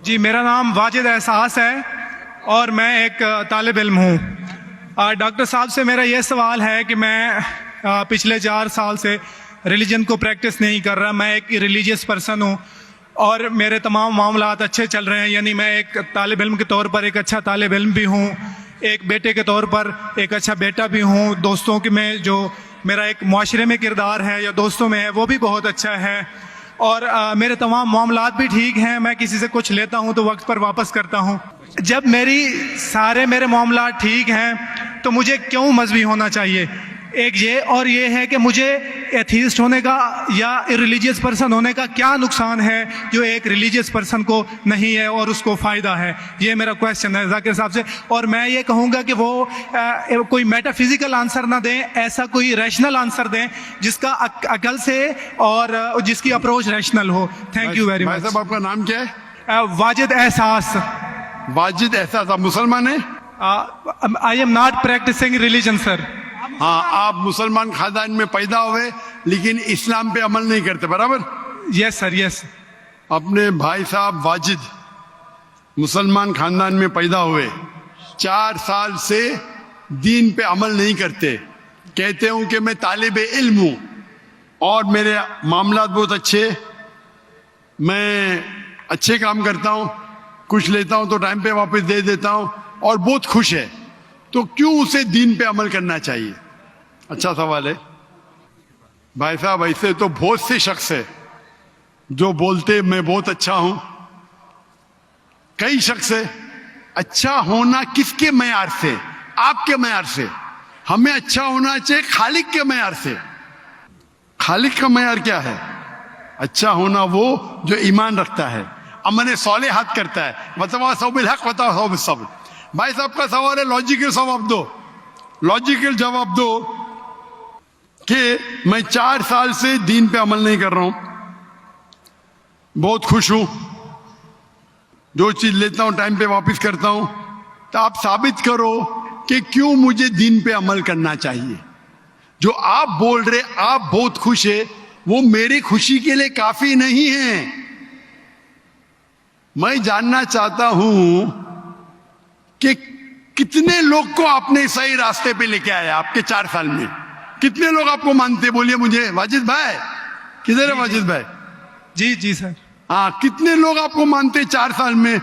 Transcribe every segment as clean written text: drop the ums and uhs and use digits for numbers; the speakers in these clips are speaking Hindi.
जी, मेरा नाम वाजिद एहसास है और मैं एक तालिब इल्म हूँ। डॉक्टर साहब से मेरा ये सवाल है कि मैं पिछले 4 साल से रिलीजन को प्रैक्टिस नहीं कर रहा। मैं एक रिलीजियस पर्सन हूँ और मेरे तमाम मामलात अच्छे चल रहे हैं। यानी मैं एक तालिब इल्म के तौर पर एक अच्छा तालिब इल्म भी हूँ, एक बेटे के तौर पर एक अच्छा बेटा भी हूँ। दोस्तों के में जो मेरा एक मुआशरे में किरदार है या दोस्तों में है वो भी बहुत अच्छा है और मेरे तमाम मामलात भी ठीक हैं। मैं किसी से कुछ लेता हूं तो वक्त पर वापस करता हूं। जब मेरे मामलात ठीक हैं तो मुझे क्यों मजहबी होना चाहिए? एक ये और ये है कि मुझे एथीस्ट होने का या रिलीजियस पर्सन होने का क्या नुकसान है जो एक रिलीजियस पर्सन को नहीं है और उसको फ़ायदा है? ये मेरा क्वेश्चन है जाकिर साहब से। और मैं ये कहूँगा कि वो कोई मेटाफिजिकल आंसर ना दें, ऐसा कोई रैशनल आंसर दें जिसका अकल से और जिसकी अप्रोच रैशनल हो। Thank you very much. साहब आपका नाम क्या है? वाजिद एहसास। वाजिद एहसास। आप मुसलमान हैं? I am not practicing religion sir. हाँ, आप मुसलमान खानदान में पैदा हुए लेकिन इस्लाम पे अमल नहीं करते, बराबर? Yes sir, yes. अपने भाई साहब वाजिद मुसलमान खानदान में पैदा हुए, 4 साल से दीन पे अमल नहीं करते। कहते हूं कि मैं तालिबे इल्म हूं और मेरे मामलात बहुत अच्छे, मैं अच्छे काम करता हूं, कुछ लेता हूं तो टाइम पे वापस दे देता हूं और बहुत खुश है, तो क्यों उसे दीन पे अमल करना चाहिए? अच्छा सवाल है भाई साहब। ऐसे तो बहुत से शख्स है जो बोलते मैं बहुत अच्छा हूं। कई शख्स है। अच्छा होना किसके मैयार से? आपके मैयार से। हमें अच्छा होना चाहिए खालिक के मैयार से। खालिक का मैयार क्या है? अच्छा होना वो जो ईमान रखता है, अमल सालेहात करता है। वतवासौ बिल हक वतवासौ बिस सब्र। भाई साहब का सवाल है, लॉजिकल जवाब दो, लॉजिकल जवाब दो कि मैं 4 साल से दीन पे अमल नहीं कर रहा हूं, बहुत खुश हूं, जो चीज लेता हूं टाइम पे वापस करता हूं। तो आप साबित करो कि क्यों मुझे दीन पे अमल करना चाहिए। जो आप बोल रहे आप बहुत खुश है, वो मेरी खुशी के लिए काफी नहीं है। मैं जानना चाहता हूं कि कितने लोग को आपने सही रास्ते पे लेके आया आपके 4 साल में? कितने लोग आपको मानते? बोलिए मुझे। वाजिद भाई किधर है? वाजिद भाई जी जी सर। हाँ, कितने लोग आपको मानते 4 साल में?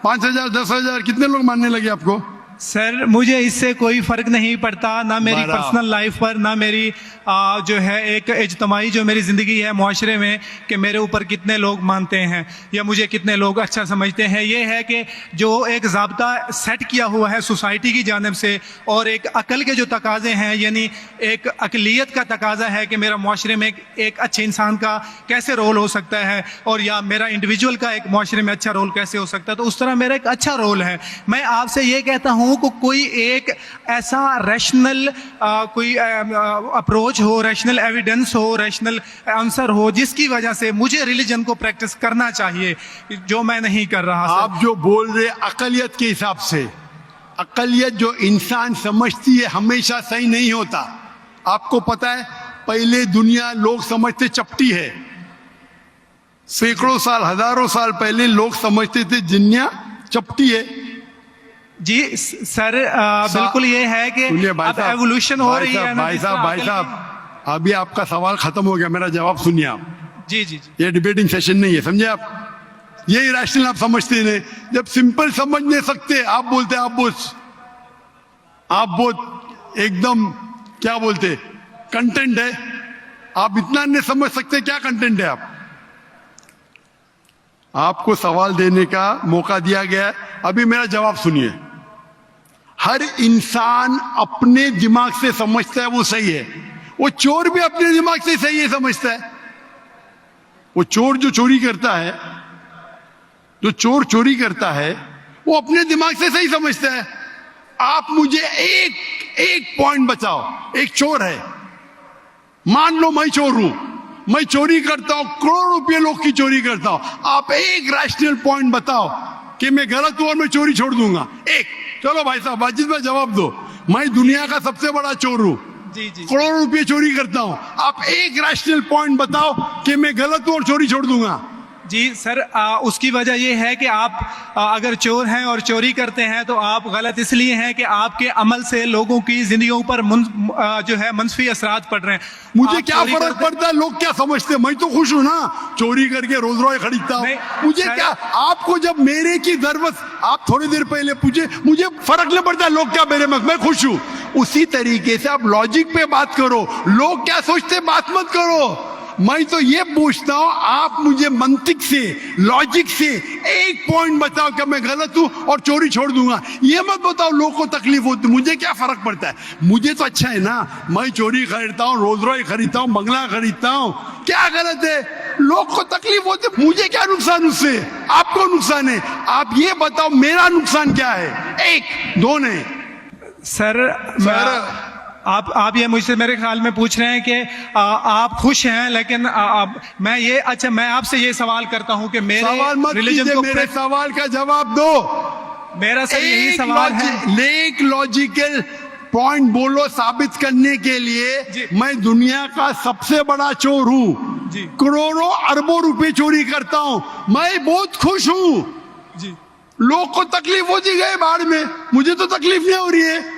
5,000 10,000 कितने लोग मानने लगे आपको? सर मुझे इससे कोई फर्क नहीं पड़ता, ना मेरी पर्सनल लाइफ पर, ना मेरी जो है एक इज्तमाही जो मेरी ज़िंदगी है मुआशरे में, कि मेरे ऊपर कितने लोग मानते हैं या मुझे कितने लोग अच्छा समझते हैं। ये है कि जो एक ज़ाब्ता सेट किया हुआ है सोसाइटी की जानिब से और एक अकल के जो तकाजे हैं, यानी एक अकलियत का तकाजा है कि मेरा मुआशरे में एक अच्छे इंसान का कैसे रोल हो सकता है और या मेरा इंडिविजुअल का एक मुआशरे में अच्छा रोल कैसे हो सकता है, तो उस तरह मेरा एक अच्छा रोल है। मैं आपसे ये कहता हूँ को कोई एक ऐसा रैशनल कोई अप्रोच हो, रैशनल एविडेंस हो, रैशनल आंसर हो जिसकी वजह से मुझे रिलीजन को प्रैक्टिस करना चाहिए, जो मैं नहीं कर रहा। आप जो बोल रहे अकलियत के हिसाब से, अकलियत जो इंसान समझती है हमेशा सही नहीं होता। आपको पता है, पहले दुनिया लोग समझते चपटी है। सैकड़ों साल, हजारों साल पहले लोग समझते थे दुनिया चपटी है। जी सर, बिल्कुल ये है कि अब एवोल्यूशन हो रही है। भाई साहब अभी आपका सवाल खत्म हो गया, मेरा जवाब सुनिए आप। जी जी जी। ये डिबेटिंग सेशन नहीं है, समझे आप? ये इरेशनल आप समझते नहीं। जब सिंपल समझ नहीं सकते आप बोलते आप बहुत एकदम क्या बोलते कंटेंट है। आप इतना नहीं समझ सकते क्या कंटेंट है। आपको सवाल देने का मौका दिया गया है, अभी मेरा जवाब सुनिए। हर इंसान अपने दिमाग से समझता है वो सही है। वो चोर भी अपने दिमाग से सही है समझता है। वो चोर जो चोरी करता है, जो चोर चोरी करता है, वो अपने दिमाग से सही समझता है। आप मुझे एक पॉइंट बताओ। एक चोर है, मान लो मैं चोर हूं, मैं चोरी करता हूं, करोड़ों रुपये लोग की चोरी करता हूं। आप एक रैशनल पॉइंट बताओ कि मैं गलत हूं और मैं चोरी छोड़ दूंगा। एक। चलो भाई साहब वाजिद भाई जवाब दो। मैं दुनिया का सबसे बड़ा चोर हूं, करोड़ों रुपये चोरी करता हूं। आप एक रैशनल पॉइंट बताओ कि मैं गलत हूं और चोरी छोड़ दूंगा। जी सर, उसकी वजह यह है कि आप अगर चोर हैं और चोरी करते हैं तो आप गलत इसलिए हैं कि आपके अमल से लोगों की जिंदगियों पर जो है मनफी असरात पड़ रहे हैं। मुझे आप क्या चोरी फर्क करते- पड़ता है लोग क्या समझते हैं, मैं तो खुश हूं ना, चोरी करके रोज रोज खरीदता हूं। नहीं, मुझे सर- क्या, आपको जब मेरे की जरूरत, आप थोड़ी देर पहले पूछे, मुझे फर्क नहीं पड़ता लोग क्या मेरे में, मैं खुश हूं। उसी तरीके से आप लॉजिक पे बात करो, लोग क्या सोचते बात मत करो। मैं तो ये पूछता हूं, आप मुझे मंतिक से, लॉजिक से एक पॉइंट बताओ कि मैं गलत हूं और चोरी छोड़ दूंगा। ये मत बताओ लोग को तकलीफ होती, मुझे क्या फर्क पड़ता है, मुझे तो अच्छा है ना। मैं चोरी खरीदता हूं, रोज रोज खरीदता हूं, बंगला खरीदता हूं, क्या गलत है? लोग को तकलीफ होती, मुझे क्या नुकसान उससे, आपको नुकसान है। आप ये बताओ मेरा नुकसान क्या है, एक दो नहीं। सर, आप ये मुझसे मेरे ख्याल में पूछ रहे हैं कि आप खुश हैं, लेकिन मैं आपसे ये सवाल करता हूं कि मेरे सवाल मत रिलीजन कीजिए, को मेरे सवाल का जवाब दो। मेरा सर यही सवाल है। एक लॉजिकल पॉइंट बोलो साबित करने के लिए। जी। मैं दुनिया का सबसे बड़ा चोर हूं, जी। करोड़ों अरबों रुपए चोरी करता हूं, मैं बहुत खुश हूं। जी लोग को तकलीफ होती गई बाढ़ में, मुझे तो तकलीफ नहीं हो रही है।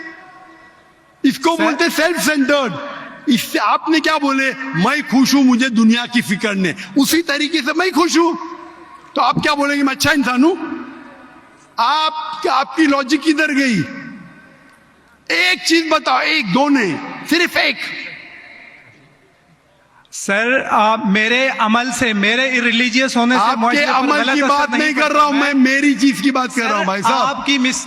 इसको बोलते सेल्फ सेंटर्ड। इससे आपने क्या बोले, मैं खुश हूं, मुझे दुनिया की फिक्र नहीं, उसी तरीके से मैं खुश हूं, तो आप क्या बोलेंगे मैं अच्छा इंसान हूं? आपकी लॉजिक किधर गई? एक चीज बताओ, एक दो नहीं, सिर्फ एक। सर, मेरे अमल से, मेरे रिलीजियस होने से आपके मुआशरे पर अमल गलत की असर बात नहीं कर पड़ता। रहा हूं, मैं मेरी चीज की बात कर रहा हूं भाई साहब।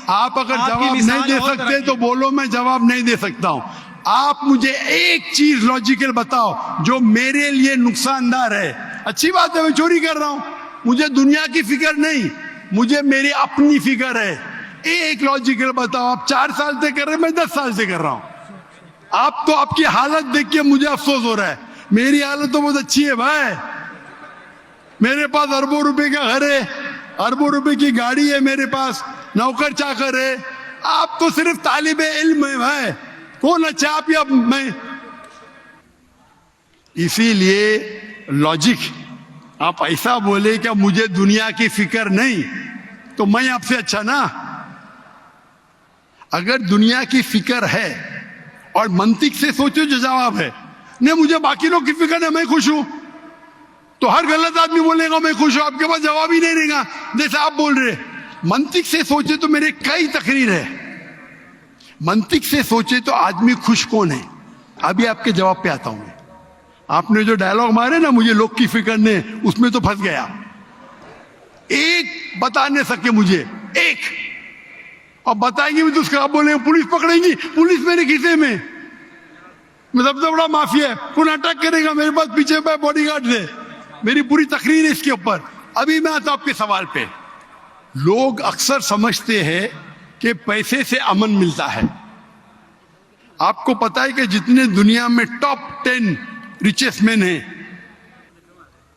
आप अगर आपकी जवाब मिसाल नहीं दे और सकते तरह तो की। बोलो, मैं जवाब नहीं दे सकता हूं। आप मुझे एक चीज लॉजिकल बताओ जो मेरे लिए नुकसानदार है। अच्छी बात है, मैं चोरी कर रहा हूं, मुझे दुनिया की फिक्र नहीं, मुझे मेरी अपनी फिक्र है। एक लॉजिकल बताओ। आप 4 साल से कर रहे हैं, मैं 10 साल से कर रहा हूं। आप तो आपकी हालत देख के मुझे अफसोस हो रहा है, मेरी हालत तो बहुत अच्छी है भाई। मेरे पास अरबों रुपए का घर है, अरबों रुपए की गाड़ी है मेरे पास, नौकर चाकर है। आप तो सिर्फ तालिबे इल्म है भाई, कौन अच्छा आप या मैं? इसीलिए लॉजिक, आप ऐसा बोले कि मुझे दुनिया की फिक्र नहीं, तो मैं आपसे अच्छा ना। अगर दुनिया की फिक्र है और मंतिक से सोचो जो जवाब है, नहीं मुझे बाकी लोग की फिक्र है, मैं खुश हूं, तो हर गलत आदमी बोलेगा मैं खुश हूं, आपके पास जवाब ही नहीं रहेगा जैसे आप बोल रहे। मंतिक से सोचे तो मेरे कई तकरीर है, मंतिक से सोचे तो आदमी खुश कौन है? अभी आपके जवाब पे आता हूं मैं। आपने जो डायलॉग मारे ना, मुझे लोग की फिक्र नहीं, उसमें तो फंस गया। एक बता नहीं सके मुझे, एक। अब बताएंगे भी तो उसका आप बोलेंगे पुलिस पकड़ेगी, पुलिस मेरे खीसे में, मैं सबसे बड़ा माफिया है, कौन अटैक करेगा, मेरे पास पीछे पे बॉडीगार्ड है। मेरी पूरी तकरीर है इसके ऊपर। अभी मैं आता हूं आपके सवाल पे। लोग अक्सर समझते हैं कि पैसे से अमन मिलता है। आपको पता है कि जितने दुनिया में टॉप 10 रिचेस्ट मैन हैं,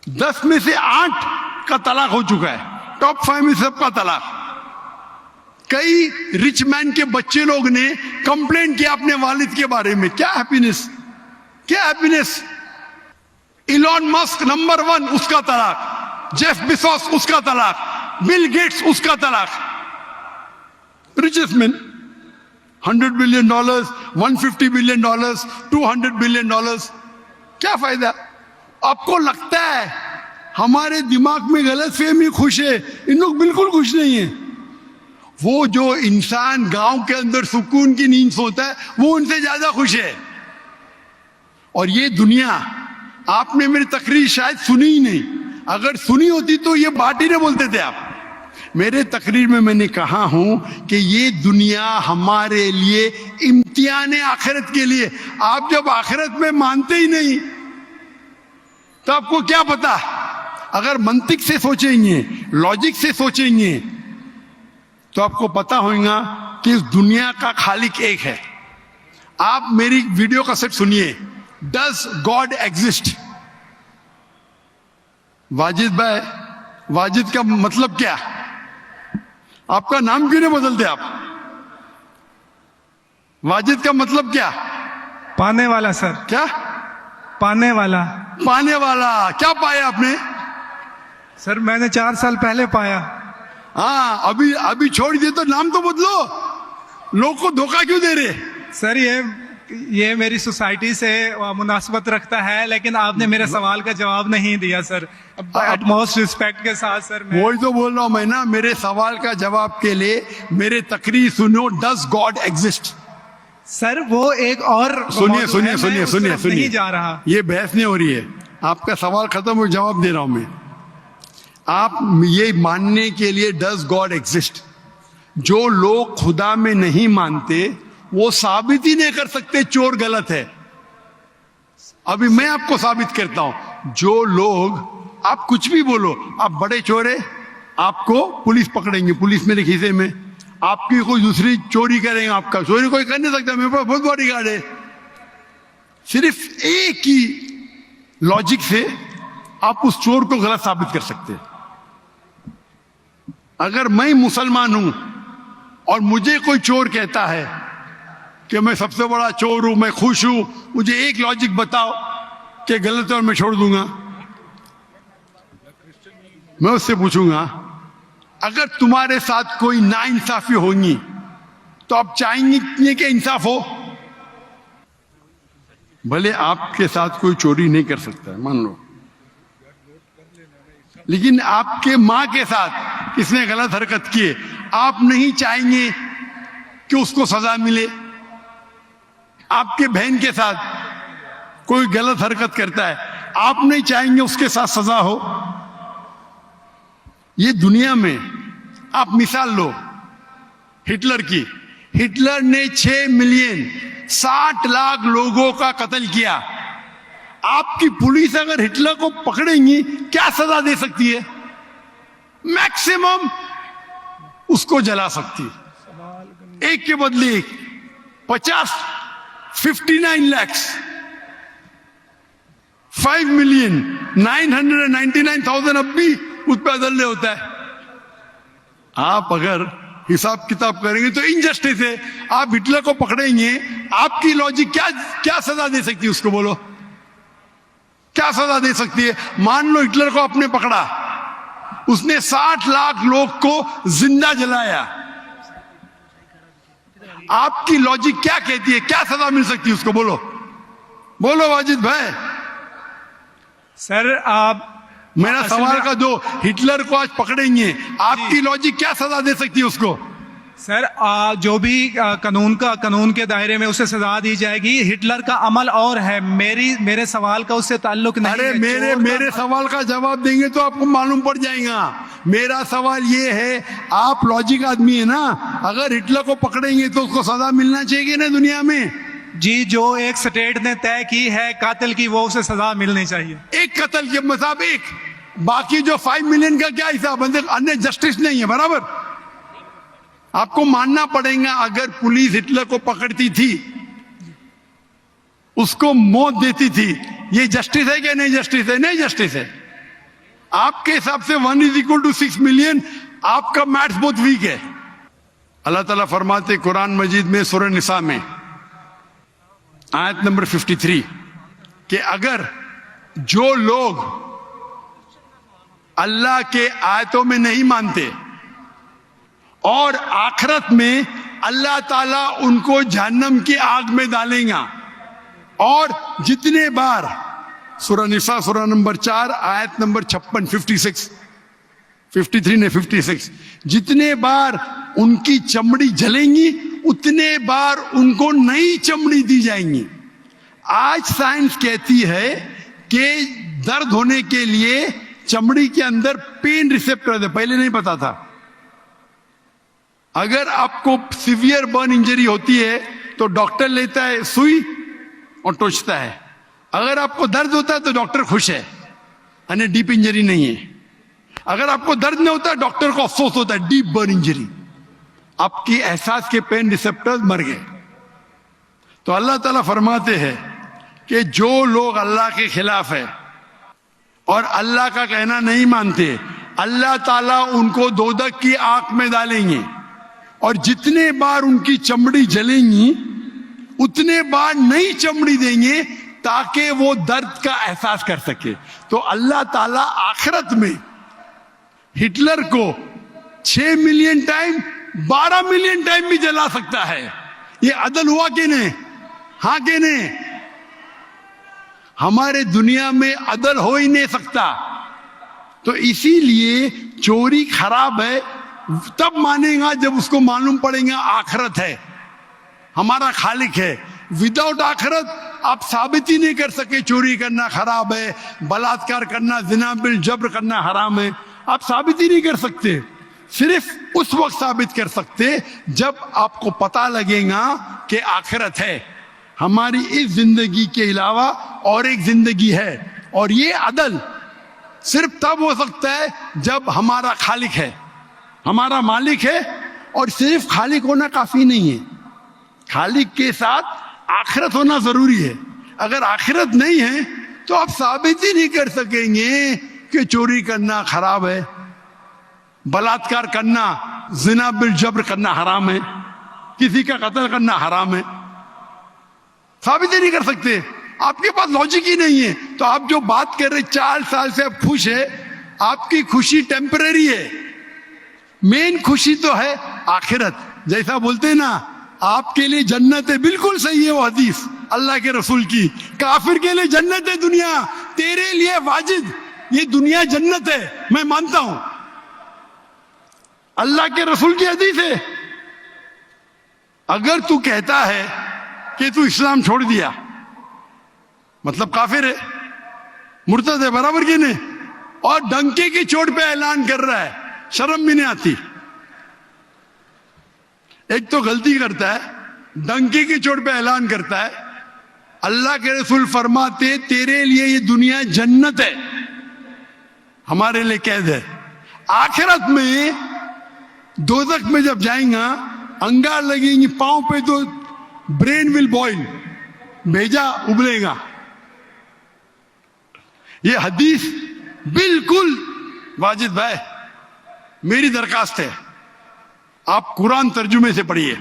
10 में से 8 का तलाक हो चुका है, टॉप 5 में सबका तलाक। कई रिच मैन के बच्चे लोग ने कंप्लेंट किया अपने वालिद के बारे में, क्या हैप्पीनेस, क्या हैप्पीनेस। इलॉन मस्क नंबर 1, उसका तलाक। जेफ बिजोस, उसका तलाक। बिल गेट्स, उसका तलाक। Richest man, $100 billion, $150 billion, $200 billion. क्या फायदा? आपको लगता है हमारे दिमाग में गलत फहमी खुश है, इन लोग बिल्कुल खुश नहीं है। वो जो इंसान गांव के अंदर सुकून की नींद सोता है, वो उनसे ज्यादा खुश है। और ये दुनिया, आपने मेरी तकरीर शायद सुनी ही नहीं, अगर सुनी होती तो ये बात ही नहीं बोलते थे आप। मेरे तकरीर में मैंने कहा हूं कि ये दुनिया हमारे लिए इम्तिहान है आखिरत के लिए। आप जब आखिरत में मानते ही नहीं तो आपको क्या पता? अगर मंतिक से सोचेंगे, लॉजिक से सोचेंगे, तो आपको पता होगा कि इस दुनिया का खालिक एक है। आप मेरी वीडियो कैसेट सुनिए, डज गॉड एग्जिस्ट? वाजिद भाई, वाजिद का मतलब क्या? आपका नाम क्यों नहीं बदलते आप? वाजिद का मतलब क्या? पाने वाला सर। क्या? पाने वाला। पाने वाला। क्या पाया आपने? सर मैंने 4 साल पहले पाया। हाँ, अभी अभी छोड़ दिए तो नाम तो बदलो, लोग को धोखा क्यों दे रहे? सर ये मेरी सोसाइटी से मुनासबत रखता है, लेकिन आपने मेरे सवाल का जवाब नहीं दिया सर। एटमोस्ट रिस्पेक्ट के साथ सर, वही तो बोल रहा हूं मैं ना, मेरे सवाल का जवाब के लिए मेरे तकरीर सुनो। Does God exist? सर वो एक और सुनिए सुनिए सुनिए सुनिए सुनिए, नहीं जा रहा। ये बहस नहीं हो रही है, आपका सवाल खत्म हो, जवाब दे रहा हूं मैं। आप ये मानने के लिए डज गॉड एग्जिस्ट, जो लोग खुदा में नहीं मानते वो साबित ही नहीं कर सकते चोर गलत है। अभी मैं आपको साबित करता हूं, जो लोग, आप कुछ भी बोलो, आप बड़े चोर है, आपको पुलिस पकड़ेंगे, पुलिस मेरे खीसे में, आपकी कोई दूसरी चोरी करेंगे, आपका चोरी कोई कर नहीं सकता, मेरे पास बहुत बड़ी गार्ड है। सिर्फ एक ही लॉजिक से आप उस चोर को गलत साबित कर सकते हैं। अगर मैं मुसलमान हूं और मुझे कोई चोर कहता है कि मैं सबसे बड़ा चोर हूं, मैं खुश हूं, मुझे एक लॉजिक बताओ कि गलत है और मैं छोड़ दूंगा। मैं उससे पूछूंगा, अगर तुम्हारे साथ कोई नाइंसाफी होगी तो आप चाहेंगे कि इंसाफ हो? भले आपके साथ कोई चोरी नहीं कर सकता है, मान लो, लेकिन आपके मां के साथ किसने गलत हरकत की है, आप नहीं चाहेंगे कि उसको सजा मिले? आपके बहन के साथ कोई गलत हरकत करता है, आप नहीं चाहेंगे उसके साथ सजा हो? ये दुनिया में आप मिसाल लो हिटलर की। हिटलर ने 6 मिलियन 60 लाख लोगों का कत्ल किया। आपकी पुलिस अगर हिटलर को पकड़ेंगी क्या सजा दे सकती है? मैक्सिमम उसको जला सकती है, एक के बदले एक। 59 लाख 5,999,000 अब भी उस पर अदल्य होता है। आप अगर हिसाब किताब करेंगे तो इनजस्टिस है। आप हिटलर को पकड़ेंगे, आपकी लॉजिक क्या सजा दे सकती है उसको? बोलो, क्या सजा दे सकती है? मान लो हिटलर को आपने पकड़ा, उसने 60 लाख लोग को जिंदा जलाया, आपकी लॉजिक क्या कहती है? क्या सजा मिल सकती है उसको? बोलो बोलो वाजिद भाई। सर आप मेरा सवाल का दो, हिटलर को आज पकड़ेंगे, आपकी लॉजिक क्या सजा दे सकती है उसको? सर जो भी कानून के दायरे में उसे सजा दी जाएगी। हिटलर का अमल और है, मेरे सवाल का उससे ताल्लुक नहीं अरे है। मेरे सवाल का जवाब देंगे तो आपको मालूम पड़ जाएगा। मेरा सवाल ये है, आप लॉजिक आदमी है ना, अगर हिटलर को पकड़ेंगे तो उसको सजा मिलना चाहिए ना दुनिया में? जी, जो एक स्टेट ने तय की है कातिल की, वो उसे सजा मिलनी चाहिए। एक कत्ल के मतलब एक, बाकी जो 5 मिलियन का क्या हिसाब? अन्य जस्टिस नहीं है, बराबर? आपको मानना पड़ेगा, अगर पुलिस हिटलर को पकड़ती थी, उसको मौत देती थी, ये जस्टिस है क्या? नहीं जस्टिस है, नहीं जस्टिस है। आपके हिसाब से 1=6 मिलियन, आपका मैथ्स बहुत वीक है। अल्लाह ताला फरमाते कुरान मजीद में सूरह निसा में आयत नंबर 53 कि अगर जो लोग अल्लाह के आयतों में नहीं मानते और आखिरत में अल्लाह ताला उनको जहन्नम की आग में डालेगा, और जितने बार, सूरह निसा सूरह नंबर 4 आयत नंबर 56, 53 ने 56, जितने बार उनकी चमड़ी जलेंगी उतने बार उनको नई चमड़ी दी जाएंगी। आज साइंस कहती है कि दर्द होने के लिए चमड़ी के अंदर पेन रिसेप्टर है, पहले नहीं पता था। अगर आपको सीवियर बर्न इंजरी होती है तो डॉक्टर लेता है सुई और टोचता है। अगर आपको दर्द होता है तो डॉक्टर खुश है, यानी डीप इंजरी नहीं है। अगर आपको दर्द नहीं होता, डॉक्टर को अफसोस होता है, डीप बर्न इंजरी, आपकी एहसास के पेन रिसेप्टर्स मर गए। तो अल्लाह ताला फरमाते हैं कि जो लोग अल्लाह के खिलाफ है और अल्लाह का कहना नहीं मानते, अल्लाह ताला उनको दोजख की आग में डालेंगे, और जितने बार उनकी चमड़ी जलेंगी उतने बार नई चमड़ी देंगे ताकि वो दर्द का एहसास कर सके। तो अल्लाह ताला आखिरत में हिटलर को 6 मिलियन टाइम 12 मिलियन टाइम भी जला सकता है। ये अदल हुआ कि नहीं? हाँ कि नहीं? हमारे दुनिया में अदल हो ही नहीं सकता। तो इसीलिए चोरी खराब है तब मानेगा जब उसको मालूम पड़ेगा आखिरत है, हमारा खालिक है। विदाउट आखिरत आप साबित ही नहीं कर सके चोरी करना खराब है, बलात्कार करना, जिना बिल जब्र करना हराम है। आप साबित ही नहीं कर सकते। सिर्फ उस वक्त साबित कर सकते जब आपको पता लगेगा कि आखिरत है, हमारी इस जिंदगी के अलावा और एक जिंदगी है। और ये अदल सिर्फ तब हो सकता है जब हमारा खालिक है, हमारा मालिक है। और सिर्फ खालिक होना काफी नहीं है, खालिक के साथ आखिरत होना जरूरी है। अगर आखिरत नहीं है तो आप साबित ही नहीं कर सकेंगे कि चोरी करना खराब है, बलात्कार करना, जिना बिल जब्र करना हराम है, किसी का कत्ल करना हराम है। साबित ही नहीं कर सकते, आपके पास लॉजिक ही नहीं है। तो आप जो बात कर रहे 4 साल से आप खुश है, आपकी खुशी टेम्परेरी है। मेन खुशी तो है आखिरत। जैसा बोलते हैं ना, आपके लिए जन्नत है, बिल्कुल सही है वो हदीस अल्लाह के रसूल की। काफिर के लिए जन्नत है दुनिया, तेरे लिए वाजिद ये दुनिया जन्नत है, मैं मानता हूं। अल्लाह के रसूल की हदीस है। अगर तू कहता है कि तू इस्लाम छोड़ दिया, मतलब काफिर है, मुर्तद है, बराबर की नहीं, और डंके की चोट पे ऐलान कर रहा है, शर्म भी नहीं आती। एक तो गलती करता है, डंके की चोट पे ऐलान करता है। अल्लाह के रसूल फरमाते तेरे लिए ये दुनिया जन्नत है, हमारे लिए कैद है। आखिरत में दोजख में जब जाएगा, अंगार लगेंगी पांव पे तो ब्रेन विल बॉइल, भेजा उबलेगा। ये हदीस बिल्कुल वाजिद भाई, मेरी दरखास्त है आप कुरान तर्जुमे से पढ़िए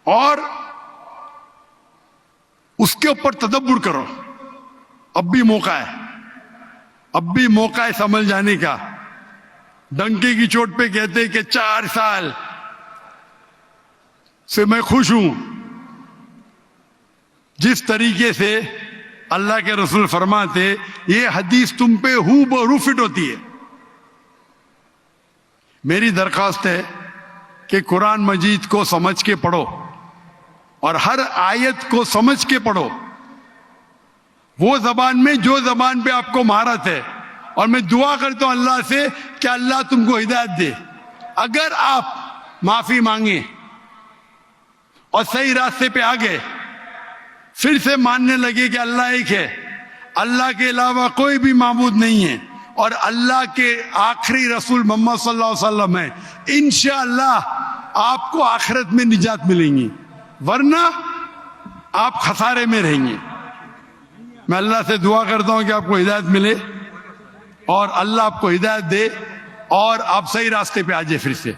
और उसके ऊपर तदब्बुर करो। अब भी मौका है, अब भी मौका है समझ जाने का। डंके की चोट पे कहते कि 4 साल से मैं खुश हूं। जिस तरीके से अल्लाह के रसूल फरमाते, ये हदीस तुम पे हूबहू फिट होती है। मेरी दरखास्त है कि कुरान मजीद को समझ के पढ़ो और हर आयत को समझ के पढ़ो, वो जबान में जो जबान पे आपको महारत है। और मैं दुआ करता हूं अल्लाह से कि अल्लाह तुमको हिदायत दे। अगर आप माफी मांगे और सही रास्ते पे आ गए, फिर से मानने लगे कि अल्लाह एक है, अल्लाह के अलावा कोई भी माबूद नहीं है और अल्लाह के आखिरी रसूल मोहम्मद सल्लल्लाहु अलैहि वसल्लम है, इंशाअल्लाह आपको आखिरत में निजात मिलेंगी, वरना आप खसारे में रहेंगे। मैं अल्लाह से दुआ करता हूं कि आपको हिदायत मिले और अल्लाह आपको हिदायत दे और आप सही रास्ते पे आ जाए फिर से।